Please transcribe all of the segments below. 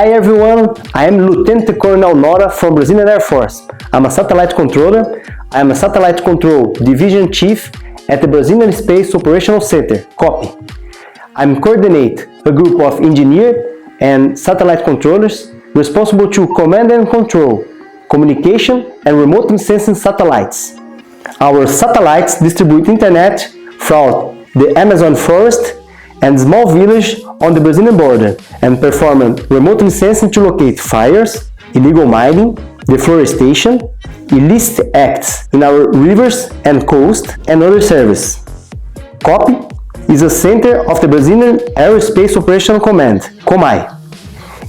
Hi everyone, I am Lieutenant Colonel Hora from Brazilian Air Force. I'm a satellite controller. I am a satellite control division chief at the Brazilian Space Operational Center, COP. I coordinate a group of engineers and satellite controllers responsible to command and control communication and remote sensing satellites. Our satellites distribute internet throughout the Amazon forest and small village on the Brazilian border and perform remote sensing to locate fires, illegal mining, deforestation, illicit acts in our rivers and coast, and other services. COP is a center of the Brazilian Aerospace Operational Command, COMAI.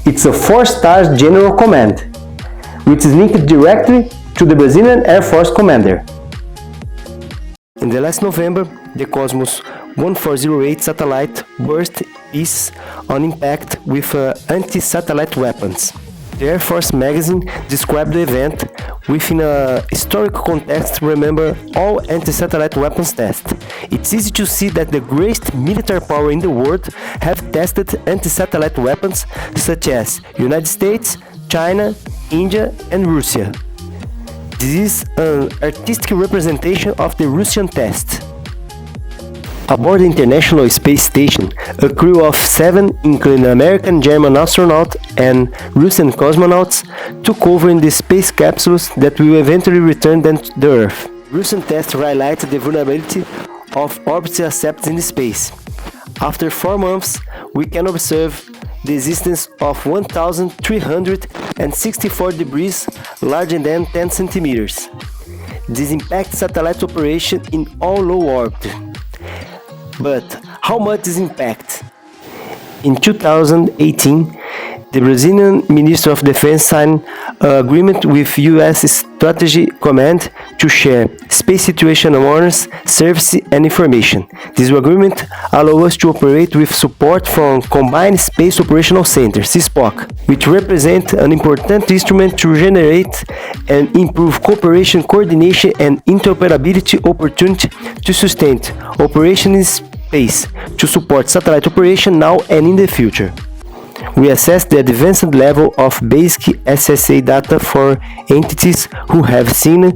It's a 4-star general command, which is linked directly to the Brazilian Air Force commander. In the last November, the Cosmos 1408 satellite burst pieces on impact with anti-satellite weapons. The Air Force magazine described the event within a historical context. Remember all anti-satellite weapons tests. It's easy to see that the greatest military power in the world have tested anti-satellite weapons such as United States, China, India and Russia. This is an artistic representation of the Russian test. Aboard the International Space Station, a crew of 7, including American, German astronauts and Russian cosmonauts, took over in the space capsules that will eventually return them to the Earth. Russian tests highlighted the vulnerability of orbital acceptance in space. After 4 months, we can observe the existence of 1,364 debris larger than 10 centimeters. This impacts satellite operation in all low orbit. But how much is impact? In 2018, the Brazilian Minister of Defense signed an agreement with U.S. Strategy Command to share space situation awareness, service and information. This agreement allows us to operate with support from Combined Space Operational Center, CSPOC, which represents an important instrument to generate and improve cooperation, coordination and interoperability opportunity to sustain operation in space to support satellite operation now and in the future. We assess the advanced level of basic SSA data for entities who have seen a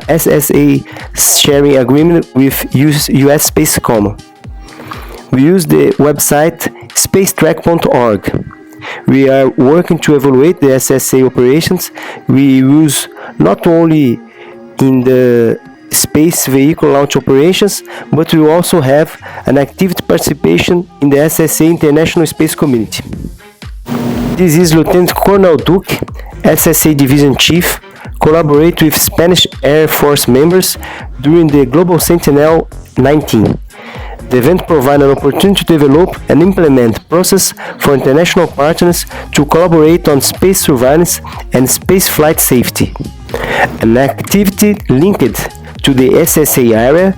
SSA sharing agreement with US Space Command. We use the website spacetrack.org. We are working to evaluate the SSA operations we use not only in the space vehicle launch operations, but we also have an active participation in the SSA International Space Community. This is Lieutenant Colonel Duque, SSA Division Chief, collaborate with Spanish Air Force members during the Global Sentinel 19. The event provided an opportunity to develop and implement process for international partners to collaborate on space surveillance and space flight safety. An activity linked to the SSA area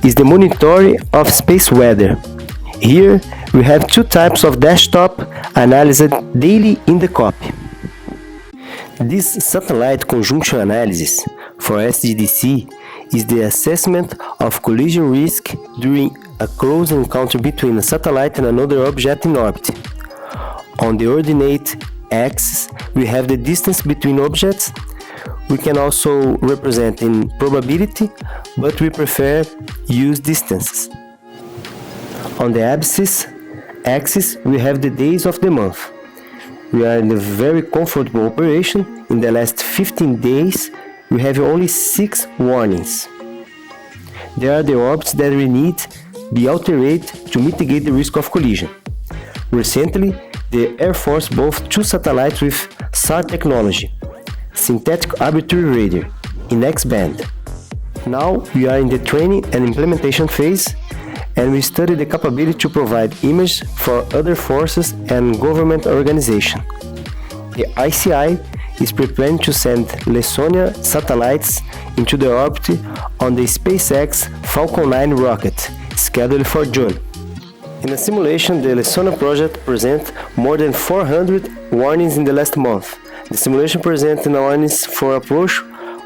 is the monitoring of space weather. Here we have 2 types of desktop analyzed daily in the COP. This satellite conjunction analysis for SGDC is the assessment of collision risk during a close encounter between a satellite and another object in orbit. On the ordinate axis, we have the distance between objects. We can also represent in probability, but we prefer use distances. On the axis, we have the days of the month. We are in a very comfortable operation. In the last 15 days, we have only 6 warnings. There are the orbits that we need be altered to mitigate the risk of collision. Recently, the Air Force bought 2 satellites with SAR technology, synthetic arbitrary radar, in X-band. Now we are in the training and implementation phase, and we study the capability to provide images for other forces and government organizations. The ICI is preparing to send Lesonia satellites into the orbit on the SpaceX Falcon 9 rocket, scheduled for June. In a simulation, the Lesonia project presents more than 400 warnings in the last month. The simulation presents warnings for approach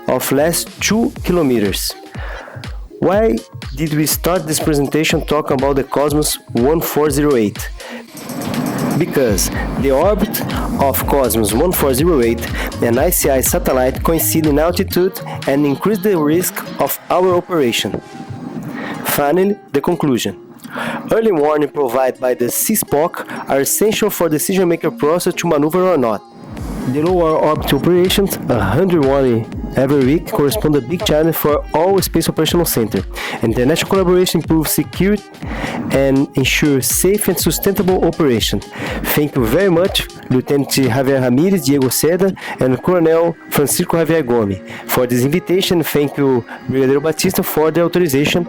of less 2 kilometers. Why did we start this presentation talking about the Cosmos 1408? because the orbit of Cosmos 1408 and ICI satellite coincide in altitude and increase the risk of our operation. Finally, the conclusion. Early warning provided by the CSPOC are essential for decision-maker process to maneuver or not. The low orbit operations, 100 warning every week, correspond a big challenge for all Space Operational Center. International collaboration improves security and ensures safe and sustainable operation. Thank you very much, Lieutenant Javier Ramirez, Diego Seda, and Colonel Francisco Javier Gomes for this invitation. Thank you, Brigadier Batista, for the authorization.